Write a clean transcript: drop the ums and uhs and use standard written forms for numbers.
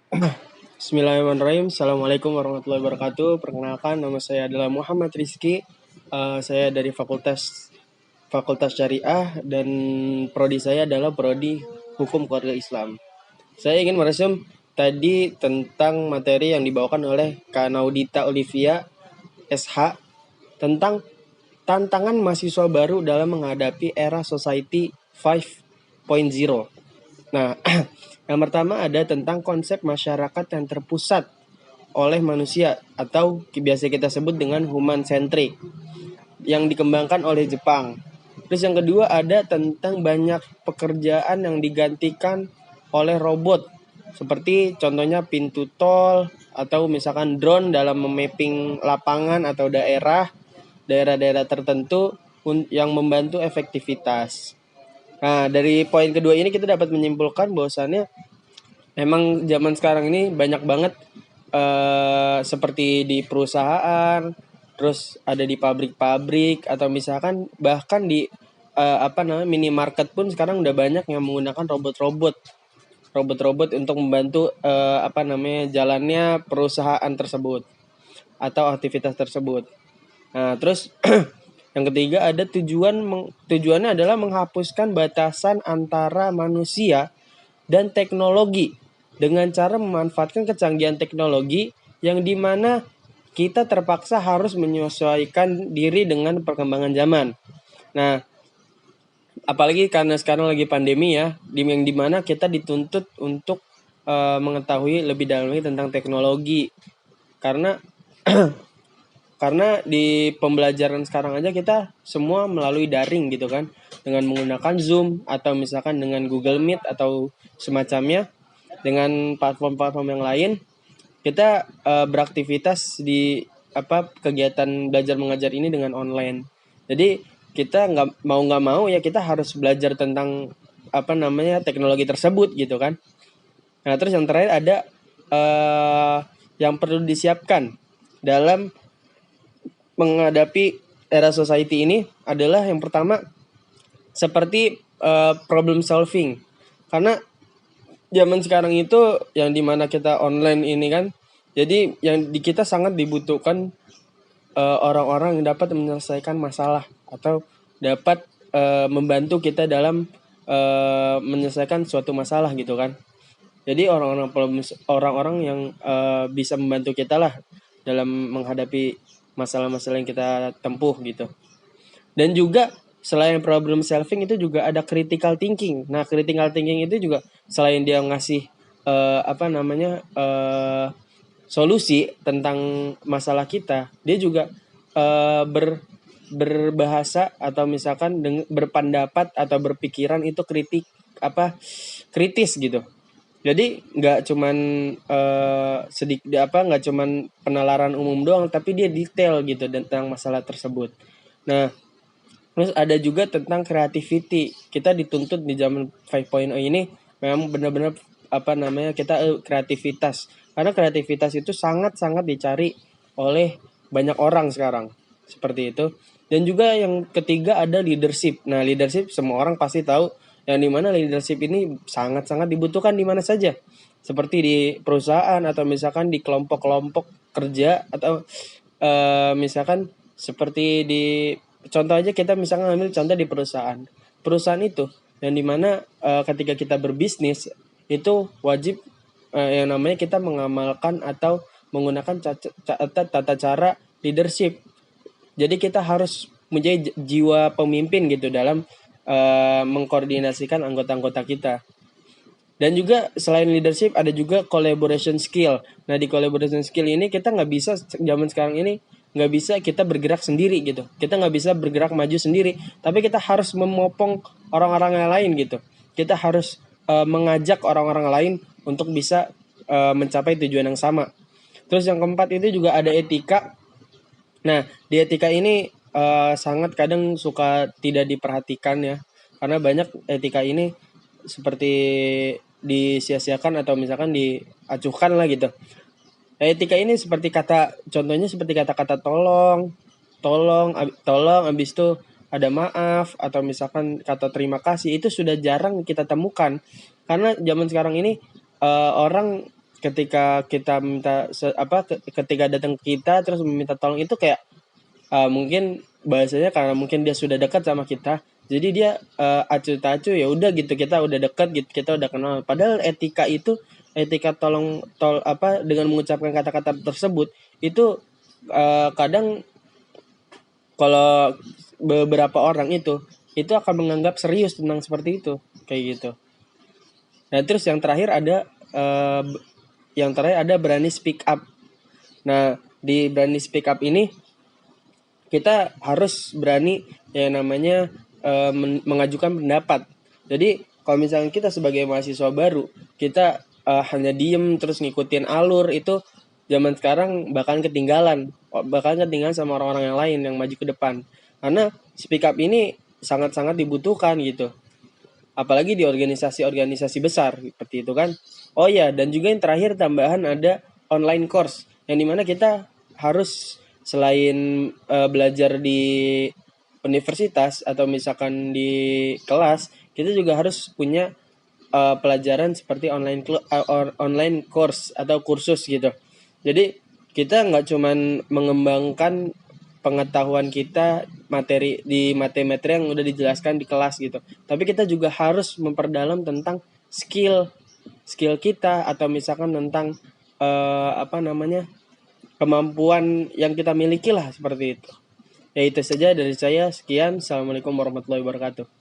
Bismillahirrahmanirrahim. Assalamualaikum warahmatullahi wabarakatuh. Perkenalkan, nama saya adalah Muhammad Rizky. Saya dari Fakultas Syariah dan prodi saya adalah prodi Hukum Keluarga Islam. Saya ingin meresum tadi tentang materi yang dibawakan oleh Kak Naudita Olivia SH tentang tantangan mahasiswa baru dalam menghadapi era society 5.0. Nah, yang pertama ada tentang konsep masyarakat yang terpusat oleh manusia atau biasa kita sebut dengan human centric yang dikembangkan oleh Jepang. Terus yang kedua ada tentang banyak pekerjaan yang digantikan oleh robot, seperti contohnya pintu tol atau misalkan drone dalam memapping lapangan atau daerah-daerah tertentu yang membantu efektivitas. Nah, dari poin kedua ini kita dapat menyimpulkan bahwasannya memang zaman sekarang ini banyak banget seperti di perusahaan, terus ada di pabrik-pabrik atau misalkan bahkan di minimarket pun sekarang udah banyak yang menggunakan robot untuk membantu jalannya perusahaan tersebut atau aktivitas tersebut. Nah, terus yang ketiga ada tujuannya adalah menghapuskan batasan antara manusia dan teknologi dengan cara memanfaatkan kecanggihan teknologi yang dimana kita terpaksa harus menyesuaikan diri dengan perkembangan zaman. Nah, apalagi karena sekarang lagi pandemi ya, yang dimana kita dituntut untuk mengetahui lebih dalam lagi tentang teknologi. Karena di pembelajaran sekarang aja kita semua melalui daring gitu kan, dengan menggunakan Zoom atau misalkan dengan Google Meet atau semacamnya, dengan platform-platform yang lain kita beraktivitas di kegiatan belajar mengajar ini dengan online. Jadi kita nggak mau ya kita harus belajar tentang teknologi tersebut gitu kan. Nah, terus yang terakhir ada yang perlu disiapkan dalam menghadapi era society ini adalah yang pertama seperti problem solving. Karena zaman sekarang itu yang dimana kita online ini kan, jadi yang di kita sangat dibutuhkan orang-orang yang dapat menyelesaikan masalah atau dapat membantu kita dalam menyelesaikan suatu masalah gitu kan. Jadi orang-orang yang bisa membantu kita lah dalam menghadapi masalah-masalah yang kita tempuh gitu. Dan juga selain problem solving itu juga ada critical thinking. Nah, critical thinking itu juga selain dia ngasih solusi tentang masalah kita, dia juga berbahasa atau misalkan berpendapat atau berpikiran itu kritis gitu. Jadi nggak cuman nggak cuman penalaran umum doang, tapi dia detail gitu tentang masalah tersebut. Nah, terus ada juga tentang creativity. Kita dituntut di zaman 5.0 ini memang benar-benar kita kreativitas. Karena kreativitas itu sangat-sangat dicari oleh banyak orang sekarang. Seperti itu. Dan juga yang ketiga ada leadership. Nah, leadership semua orang pasti tahu yang dimana leadership ini sangat-sangat dibutuhkan di mana saja. Seperti di perusahaan atau misalkan di kelompok-kelompok kerja atau misalkan seperti di contoh aja kita misalkan ambil contoh di perusahaan itu yang dimana ketika kita berbisnis itu wajib yang namanya kita mengamalkan atau menggunakan tata cara leadership. Jadi kita harus menjadi jiwa pemimpin gitu dalam mengkoordinasikan anggota-anggota kita. Dan juga selain leadership ada juga collaboration skill. Nah, di collaboration skill ini kita nggak bisa zaman sekarang ini nggak bisa kita bergerak sendiri gitu. Kita nggak bisa bergerak maju sendiri, tapi kita harus memopong orang-orang yang lain gitu. Kita harus mengajak orang-orang lain untuk bisa mencapai tujuan yang sama. Terus yang keempat itu juga ada etika. Nah, di etika ini sangat kadang suka tidak diperhatikan ya, karena banyak etika ini seperti disia-siakan atau misalkan diacuhkan lah gitu. Etika ini seperti contohnya seperti kata-kata tolong, habis itu ada maaf atau misalkan kata terima kasih itu sudah jarang kita temukan karena zaman sekarang ini orang ketika kita minta ketika datang ke kita terus meminta tolong itu kayak mungkin bahasanya karena mungkin dia sudah dekat sama kita, jadi dia acuh tak acuh ya udah gitu, kita udah dekat gitu, kita udah kenal. Padahal etika dengan mengucapkan kata-kata tersebut itu kadang kalau beberapa orang itu akan menganggap serius tentang seperti itu kayak gitu. Nah terus eh, yang terakhir ada berani speak up. Nah di berani speak up ini kita harus berani yang namanya mengajukan pendapat. Jadi kalau misalnya kita sebagai mahasiswa baru, kita hanya diem terus ngikutin alur, itu zaman sekarang bahkan ketinggalan sama orang-orang yang lain yang maju ke depan. Karena speak up ini sangat-sangat dibutuhkan gitu. Apalagi di organisasi-organisasi besar seperti itu kan. Oh ya, dan juga yang terakhir tambahan ada online course yang dimana kita harus selain belajar di universitas atau misalkan di kelas, kita juga harus punya pelajaran seperti online course atau kursus gitu. Jadi kita nggak cuman mengembangkan pengetahuan kita materi yang udah dijelaskan di kelas gitu, tapi kita juga harus memperdalam tentang skill skill kita, atau misalkan tentang kemampuan yang kita miliki lah seperti itu. Ya itu saja dari saya. Sekian. Assalamualaikum warahmatullahi wabarakatuh.